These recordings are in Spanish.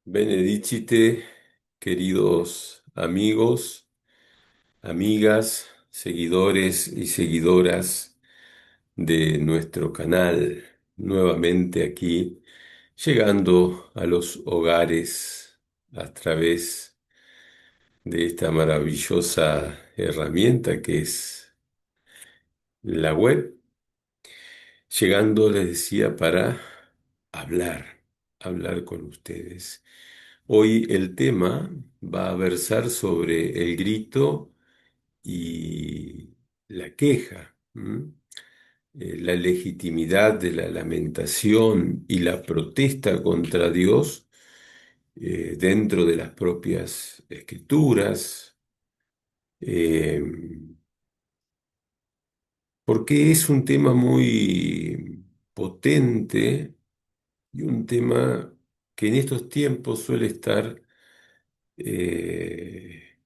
Benedicite, queridos amigos, amigas, seguidores y seguidoras de nuestro canal, nuevamente aquí, llegando a los hogares a través de esta maravillosa herramienta que es la web, llegando, les decía, para hablar con ustedes. Hoy el tema va a versar sobre el grito y la queja, la legitimidad de la lamentación y la protesta contra Dios dentro de las propias escrituras, eh, porque es un tema muy potente y un tema que en estos tiempos suele estar eh,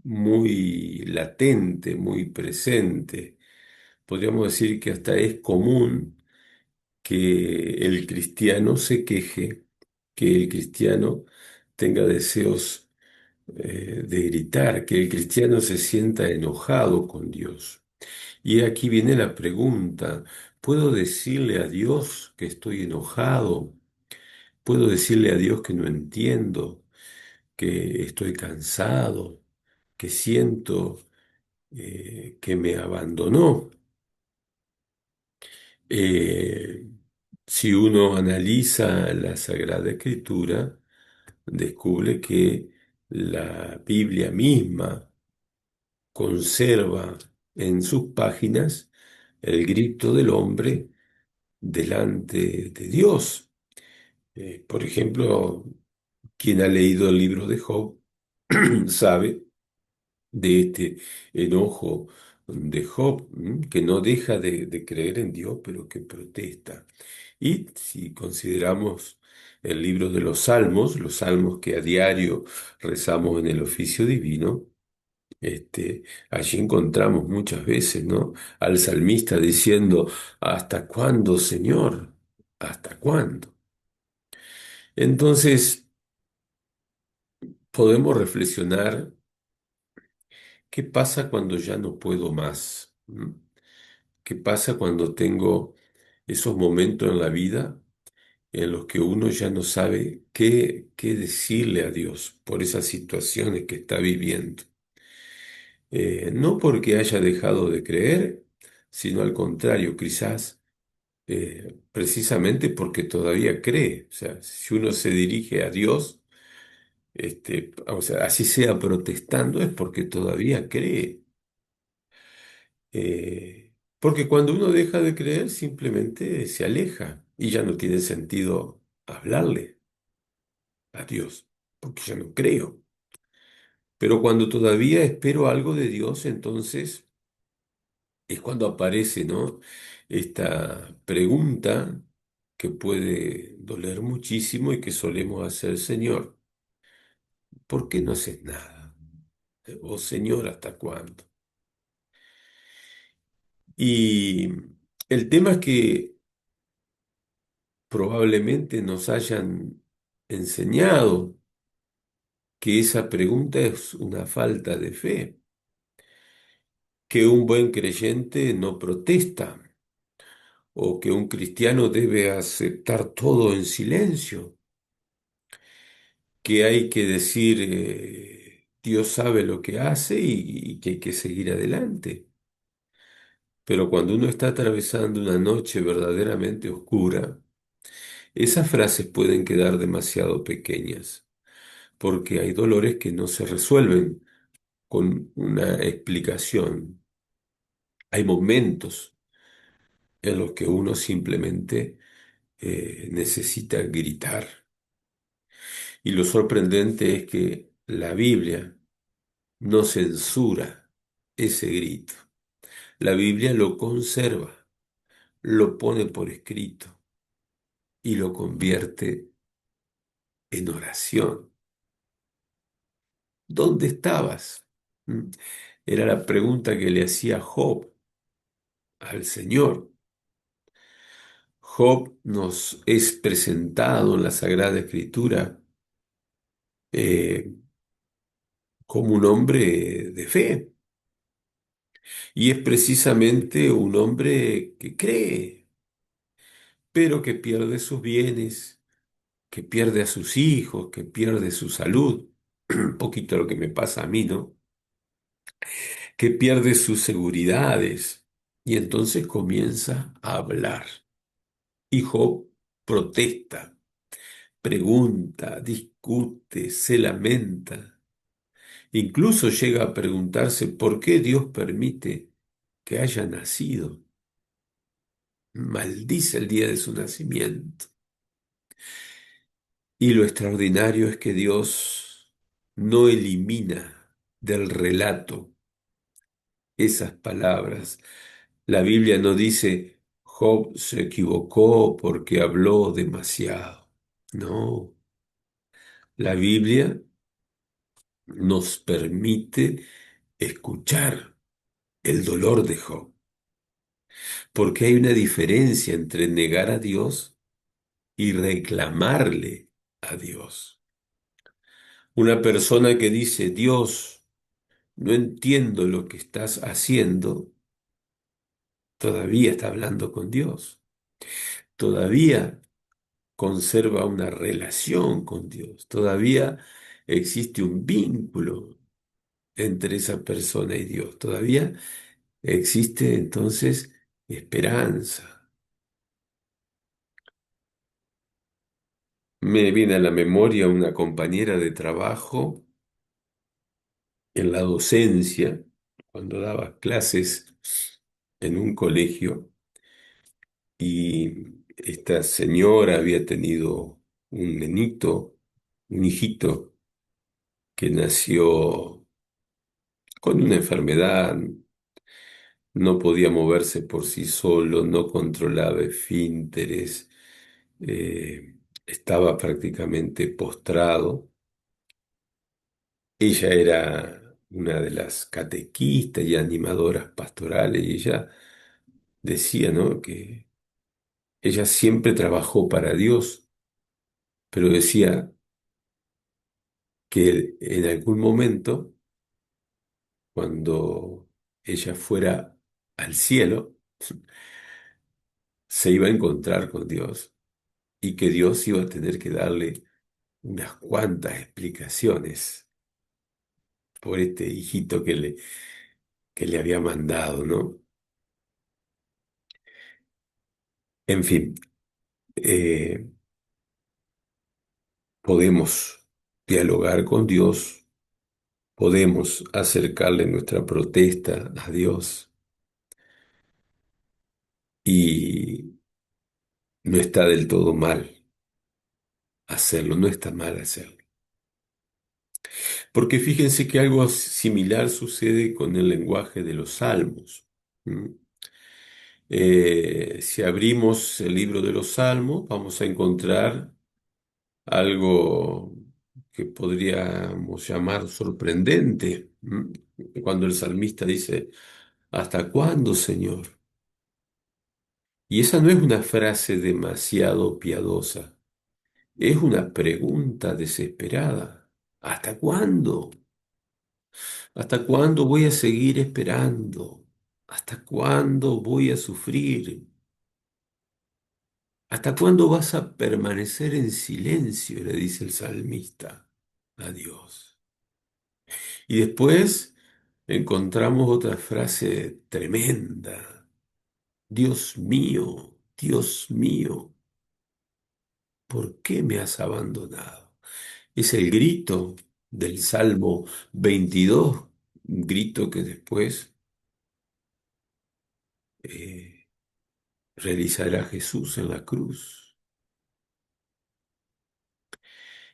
muy latente, muy presente. Podríamos decir que hasta es común que el cristiano se queje, que el cristiano tenga deseos de gritar, que el cristiano se sienta enojado con Dios. Y aquí viene la pregunta, ¿puedo decirle a Dios que estoy enojado? ¿Puedo decirle a Dios que no entiendo, que estoy cansado, que siento que me abandonó? Eh, si uno analiza la Sagrada Escritura, descubre que la Biblia misma conserva en sus páginas el grito del hombre delante de Dios. Por ejemplo, quien ha leído el libro de Job sabe de este enojo de Job, que no deja de creer en Dios, pero que protesta. Y si consideramos el libro de los salmos que a diario rezamos en el oficio divino, allí encontramos muchas veces, ¿no? Al salmista diciendo, ¿hasta cuándo, Señor? ¿Hasta cuándo? Entonces, podemos reflexionar qué pasa cuando ya no puedo más. ¿Qué pasa cuando tengo esos momentos en la vida en los que uno ya no sabe qué decirle a Dios por esas situaciones que está viviendo? No porque haya dejado de creer, sino al contrario, quizás precisamente porque todavía cree. O sea, si uno se dirige a Dios, o sea, así sea protestando, es porque todavía cree. Porque cuando uno deja de creer, simplemente se aleja y ya no tiene sentido hablarle a Dios, porque ya no creo. Pero cuando todavía espero algo de Dios, entonces es cuando aparece, ¿no? Esta pregunta que puede doler muchísimo y que solemos hacer, Señor, ¿por qué no haces nada? O Señor, ¿hasta cuándo? Y el tema es que probablemente nos hayan enseñado que esa pregunta es una falta de fe, que un buen creyente no protesta o que un cristiano debe aceptar todo en silencio, que hay que decir Dios sabe lo que hace y que hay que seguir adelante. Pero cuando uno está atravesando una noche verdaderamente oscura, esas frases pueden quedar demasiado pequeñas, porque hay dolores que no se resuelven con una explicación. Hay momentos en los que uno simplemente necesita gritar. Y lo sorprendente es que la Biblia no censura ese grito. La Biblia lo conserva, lo pone por escrito y lo convierte en oración. ¿Dónde estabas? ¿Mm? Era la pregunta que le hacía Job al Señor. Job nos es presentado en la Sagrada Escritura eh, como un hombre de fe. Y es precisamente un hombre que cree, pero que pierde sus bienes, que pierde a sus hijos, que pierde su salud. Un poquito lo que me pasa a mí, ¿no? Que pierde sus seguridades. Y entonces comienza a hablar. Y Job protesta, pregunta, discute, se lamenta. Incluso llega a preguntarse por qué Dios permite que haya nacido. Maldice el día de su nacimiento. Y lo extraordinario es que Dios no elimina del relato esas palabras. La Biblia no dice, Job se equivocó porque habló demasiado. No, la Biblia nos permite escuchar el dolor de Job, porque hay una diferencia entre negar a Dios y reclamarle a Dios. Una persona que dice, Dios, no entiendo lo que estás haciendo, todavía está hablando con Dios, todavía conserva una relación con Dios, todavía existe un vínculo entre esa persona y Dios, todavía existe entonces esperanza. Me viene a la memoria una compañera de trabajo en la docencia, cuando daba clases en un colegio, y esta señora había tenido un nenito, un hijito, que nació con una enfermedad, no podía moverse por sí solo, no controlaba esfínteres, estaba prácticamente postrado. Ella era una de las catequistas y animadoras pastorales y ella decía, ¿no?, que ella siempre trabajó para Dios, pero decía que en algún momento, cuando ella fuera al cielo, se iba a encontrar con Dios y que Dios iba a tener que darle unas cuantas explicaciones por este hijito que le había mandado, ¿no? En fin, eh, podemos dialogar con Dios, podemos acercarle nuestra protesta a Dios y no está del todo mal hacerlo, no está mal hacerlo. Porque fíjense que algo similar sucede con el lenguaje de los salmos. ¿Mm? Si abrimos el libro de los salmos, vamos a encontrar algo que podríamos llamar sorprendente. ¿Mm? Cuando el salmista dice, ¿hasta cuándo, Señor? Y esa no es una frase demasiado piadosa, es una pregunta desesperada. ¿Hasta cuándo? ¿Hasta cuándo voy a seguir esperando? ¿Hasta cuándo voy a sufrir? ¿Hasta cuándo vas a permanecer en silencio?, le dice el salmista a Dios. Y después encontramos otra frase tremenda. Dios mío, ¿por qué me has abandonado? Es el grito del Salmo 22, un grito que después eh, realizará Jesús en la cruz.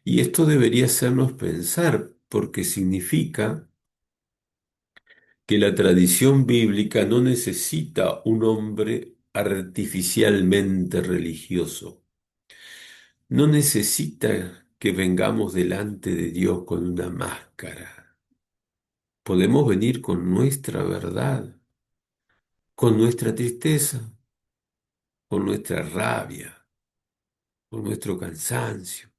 Y esto debería hacernos pensar, porque significa que la tradición bíblica no necesita un hombre artificialmente religioso, no necesita que vengamos delante de Dios con una máscara. Podemos venir con nuestra verdad, con nuestra tristeza, con nuestra rabia, con nuestro cansancio,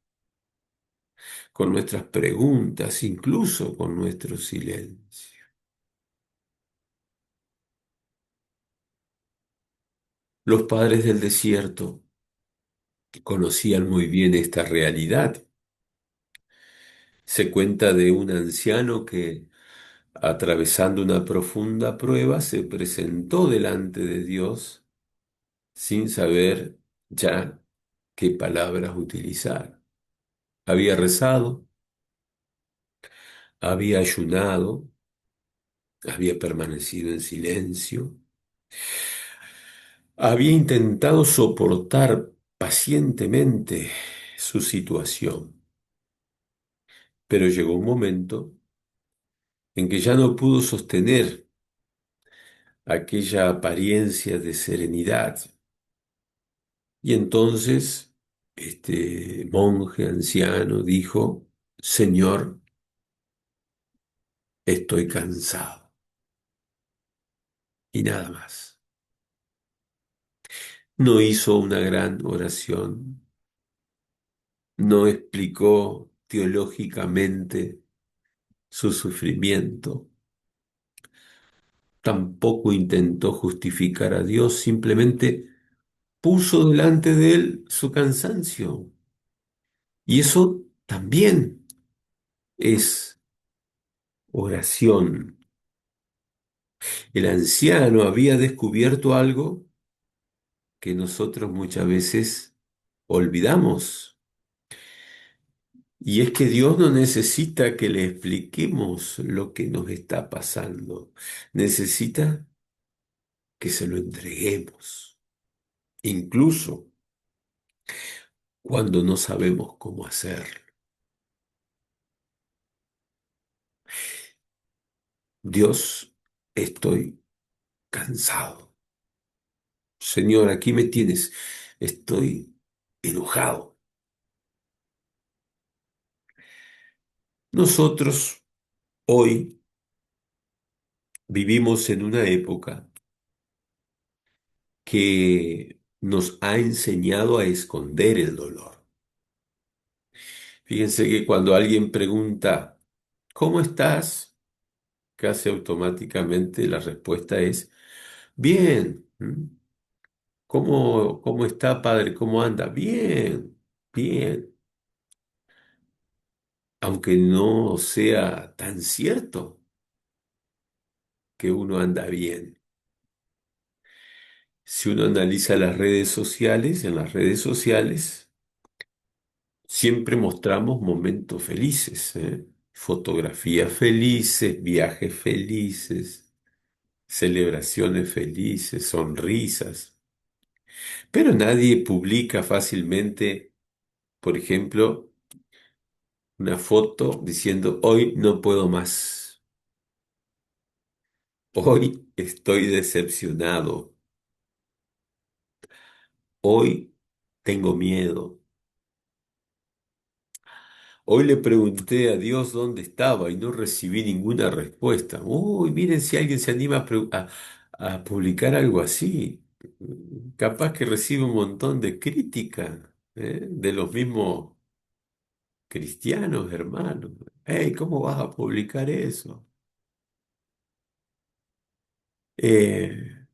con nuestras preguntas, incluso con nuestro silencio. Los padres del desierto conocían muy bien esta realidad. Se cuenta de un anciano que, atravesando una profunda prueba, se presentó delante de Dios sin saber ya qué palabras utilizar. Había rezado, había ayunado, había permanecido en silencio, había intentado soportar pacientemente su situación, pero llegó un momento en que ya no pudo sostener aquella apariencia de serenidad. Y entonces este monje anciano dijo: Señor, estoy cansado. Y nada más. No hizo una gran oración, no explicó teológicamente su sufrimiento, tampoco intentó justificar a Dios, simplemente puso delante de él su cansancio. Y eso también es oración. El anciano había descubierto algo que nosotros muchas veces olvidamos. Y es que Dios no necesita que le expliquemos lo que nos está pasando. Necesita que se lo entreguemos, incluso cuando no sabemos cómo hacerlo. Dios, estoy cansado. Señor, aquí me tienes. Estoy enojado. Nosotros hoy vivimos en una época que nos ha enseñado a esconder el dolor. Fíjense que cuando alguien pregunta, ¿cómo estás? Casi automáticamente la respuesta es, bien. ¿Mm? ¿Cómo está, padre? ¿Cómo anda? Bien, bien. Aunque no sea tan cierto que uno anda bien. Si uno analiza las redes sociales, en las redes sociales siempre mostramos momentos felices, ¿eh? Fotografías felices, viajes felices, celebraciones felices, sonrisas. Pero nadie publica fácilmente, por ejemplo, una foto diciendo: hoy no puedo más, hoy estoy decepcionado, hoy tengo miedo, hoy le pregunté a Dios dónde estaba y no recibí ninguna respuesta. Uy, miren si alguien se anima a publicar algo así. Capaz que recibe un montón de crítica, de los mismos cristianos, hermanos. Hey, ¿cómo vas a publicar eso? Eh,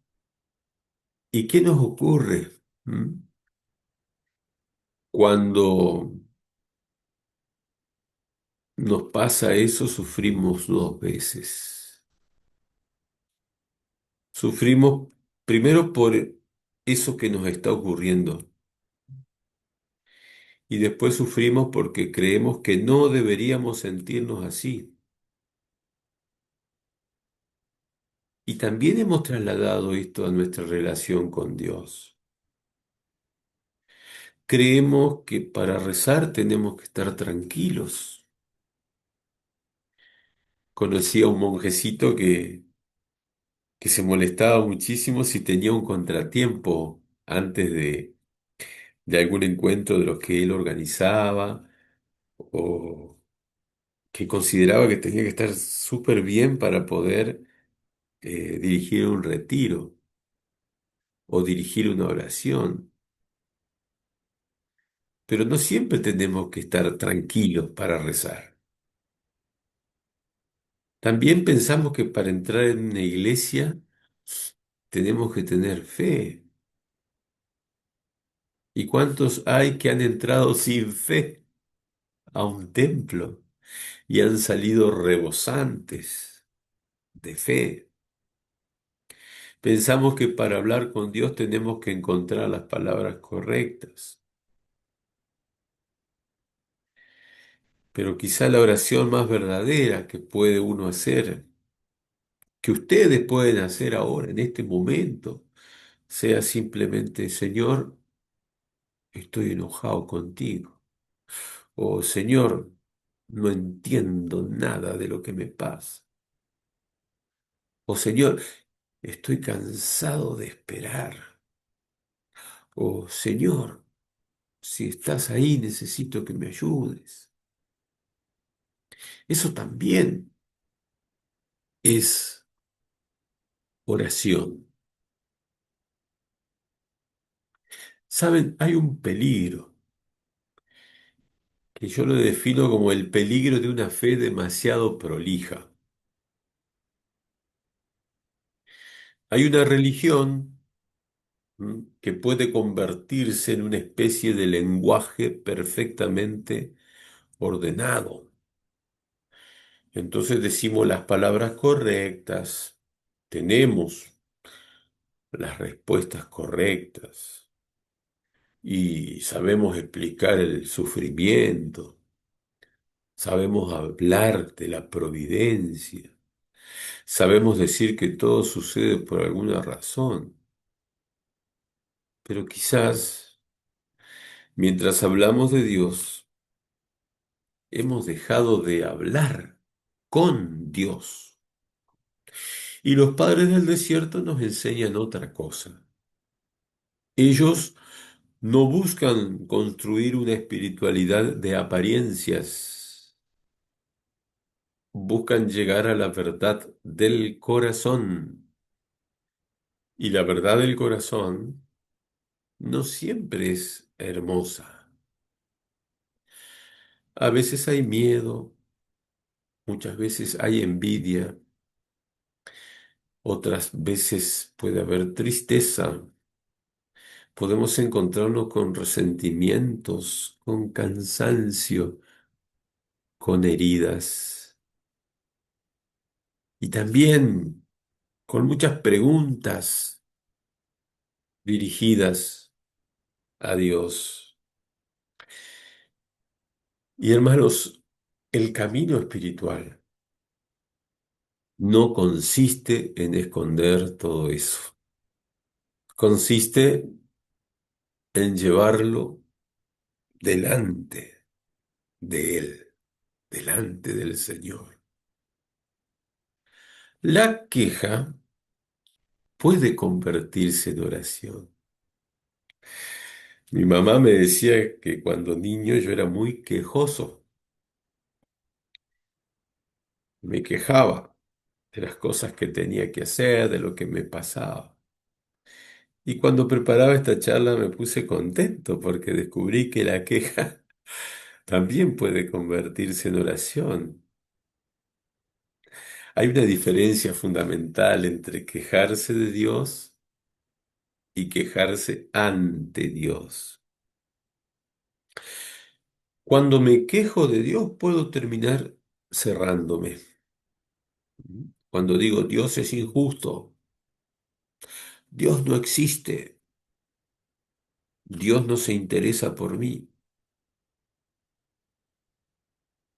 ¿Y qué nos ocurre? ¿Mm? Cuando nos pasa eso, sufrimos dos veces. Sufrimos primero por eso que nos está ocurriendo y después sufrimos porque creemos que no deberíamos sentirnos así. Y también hemos trasladado esto a nuestra relación con Dios. Creemos que para rezar tenemos que estar tranquilos. Conocí a un monjecito que se molestaba muchísimo si tenía un contratiempo antes de algún encuentro de los que él organizaba, o que consideraba que tenía que estar súper bien para poder dirigir un retiro o dirigir una oración. Pero no siempre tenemos que estar tranquilos para rezar. También pensamos que para entrar en una iglesia tenemos que tener fe. ¿Y cuántos hay que han entrado sin fe a un templo y han salido rebosantes de fe? Pensamos que para hablar con Dios tenemos que encontrar las palabras correctas, pero quizá la oración más verdadera que puede uno hacer, que ustedes pueden hacer ahora, en este momento, sea simplemente: Señor, estoy enojado contigo. O Señor, no entiendo nada de lo que me pasa. O Señor, estoy cansado de esperar. O Señor, si estás ahí, necesito que me ayudes. Eso también es oración. Saben, hay un peligro que yo lo defino como el peligro de una fe demasiado prolija. Hay una religión que puede convertirse en una especie de lenguaje perfectamente ordenado. Entonces decimos las palabras correctas, tenemos las respuestas correctas y sabemos explicar el sufrimiento, sabemos hablar de la providencia, sabemos decir que todo sucede por alguna razón, pero quizás mientras hablamos de Dios, hemos dejado de hablar con Dios. Y los padres del desierto nos enseñan otra cosa. Ellos no buscan construir una espiritualidad de apariencias, buscan llegar a la verdad del corazón. Y la verdad del corazón no siempre es hermosa. A veces hay miedo, muchas veces hay envidia, otras veces puede haber tristeza. Podemos encontrarnos con resentimientos, con cansancio, con heridas y también con muchas preguntas dirigidas a Dios. Y hermanos, el camino espiritual no consiste en esconder todo eso. Consiste en llevarlo delante de Él, delante del Señor. La queja puede convertirse en oración. Mi mamá me decía que cuando niño yo era muy quejoso, me quejaba de las cosas que tenía que hacer, de lo que me pasaba. Y cuando preparaba esta charla me puse contento porque descubrí que la queja también puede convertirse en oración. Hay una diferencia fundamental entre quejarse de Dios y quejarse ante Dios. Cuando me quejo de Dios puedo terminar cerrándome. Cuando digo Dios es injusto, Dios no existe, Dios no se interesa por mí,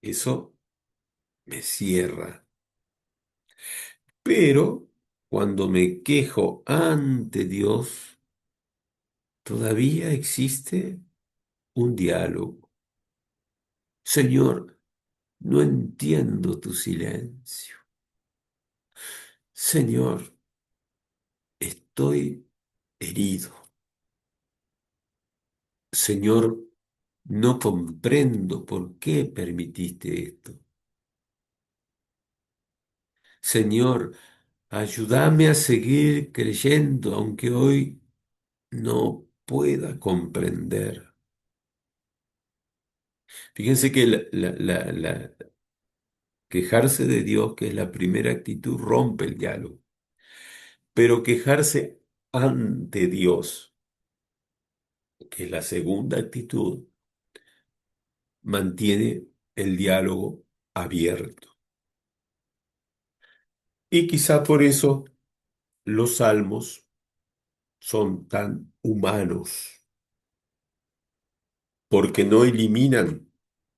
eso me cierra. Pero cuando me quejo ante Dios, todavía existe un diálogo. Señor, no entiendo tu silencio. Señor, estoy herido. Señor, no comprendo por qué permitiste esto. Señor, ayúdame a seguir creyendo, aunque hoy no pueda comprender. Fíjense que quejarse de Dios, que es la primera actitud, rompe el diálogo. Pero quejarse ante Dios, que es la segunda actitud, mantiene el diálogo abierto. Y quizá por eso los salmos son tan humanos, porque no eliminan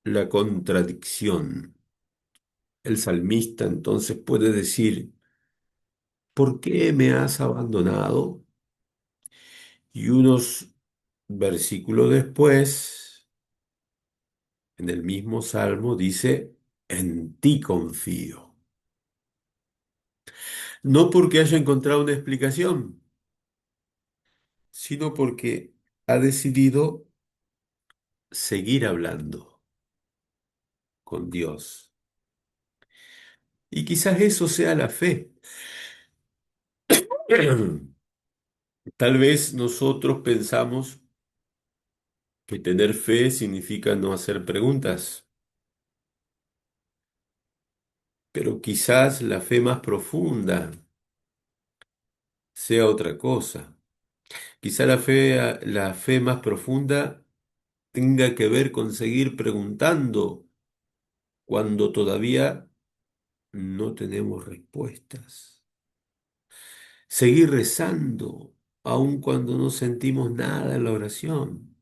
la contradicción. El salmista entonces puede decir, ¿por qué me has abandonado? Y unos versículos después, en el mismo salmo, dice, en ti confío. No porque haya encontrado una explicación, sino porque ha decidido seguir hablando con Dios. Y quizás eso sea la fe. Tal vez nosotros pensamos que tener fe significa no hacer preguntas, pero quizás la fe más profunda sea otra cosa. Quizá la fe más profunda tenga que ver con seguir preguntando cuando todavía no tenemos respuestas. Seguir rezando aun cuando no sentimos nada en la oración.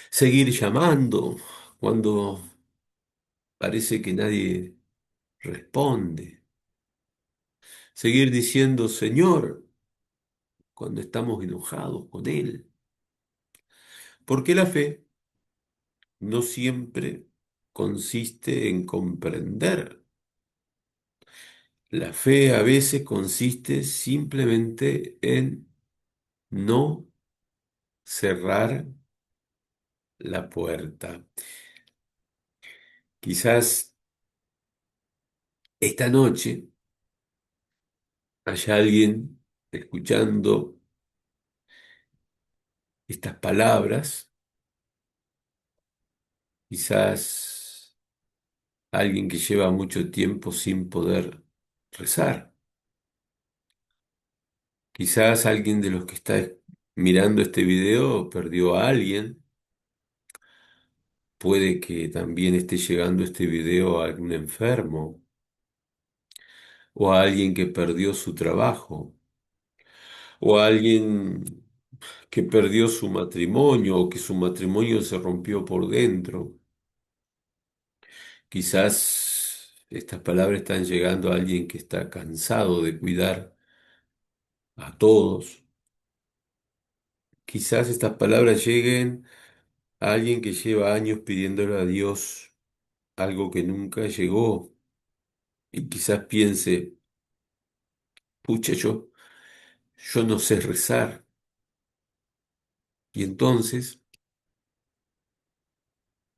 Seguir llamando cuando parece que nadie responde. Seguir diciendo Señor cuando estamos enojados con Él. Porque la fe no siempre consiste en comprender. La fe a veces consiste simplemente en no cerrar la puerta. Quizás esta noche haya alguien escuchando estas palabras, quizás alguien que lleva mucho tiempo sin poder rezar, quizás alguien de los que está mirando este video perdió a alguien, puede que también esté llegando este video a algún enfermo o a alguien que perdió su trabajo o a alguien que perdió su matrimonio o que su matrimonio se rompió por dentro. Quizás estas palabras están llegando a alguien que está cansado de cuidar a todos. Quizás estas palabras lleguen a alguien que lleva años pidiéndole a Dios algo que nunca llegó y quizás piense, pucha, yo no sé rezar. Y entonces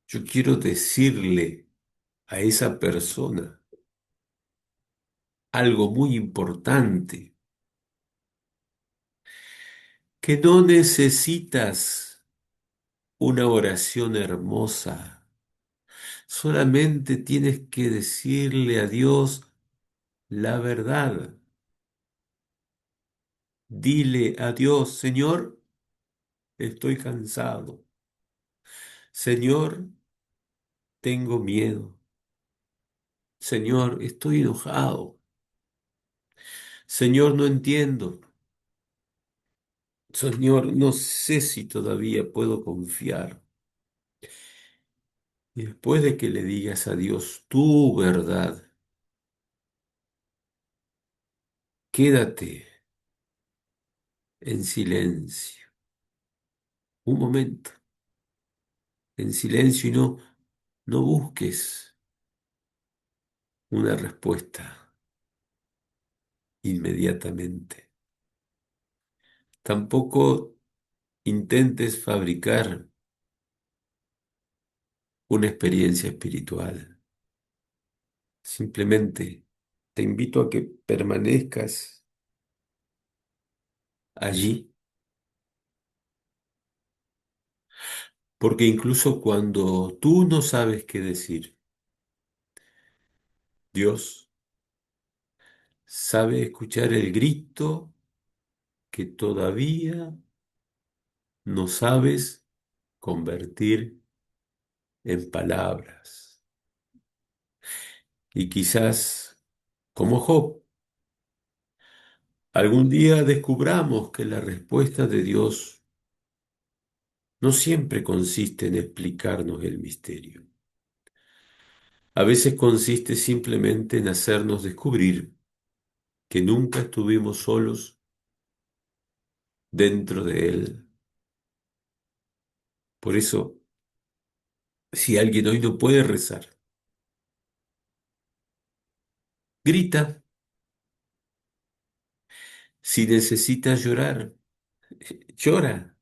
yo quiero decirle a esa persona algo muy importante, que no necesitas una oración hermosa. Solamente tienes que decirle a Dios la verdad. Dile a Dios, Señor, estoy cansado. Señor, tengo miedo. Señor, estoy enojado. Señor, no entiendo. Señor, no sé si todavía puedo confiar. Y después de que le digas a Dios tu verdad, quédate en silencio. Un momento, en silencio y no busques una respuesta inmediatamente. Tampoco intentes fabricar una experiencia espiritual. Simplemente te invito a que permanezcas allí Porque incluso cuando tú no sabes qué decir, Dios sabe escuchar el grito que todavía no sabes convertir en palabras. Y quizás, como Job, algún día descubramos que la respuesta de Dios no siempre consiste en explicarnos el misterio. A veces consiste simplemente en hacernos descubrir que nunca estuvimos solos dentro de Él. Por eso, si alguien hoy no puede rezar, grita. Si necesitas llorar, llora.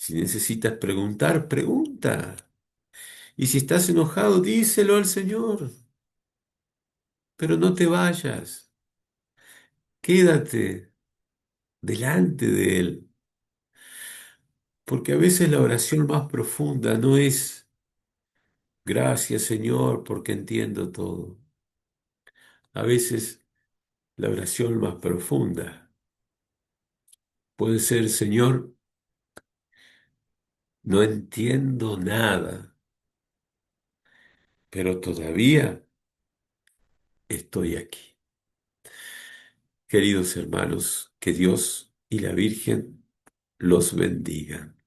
Si necesitas preguntar, pregunta. Y si estás enojado, díselo al Señor. Pero no te vayas. Quédate delante de Él. Porque a veces la oración más profunda no es gracias, Señor, porque entiendo todo. A veces la oración más profunda puede ser, Señor, no entiendo nada, pero todavía estoy aquí. Queridos hermanos, que Dios y la Virgen los bendigan.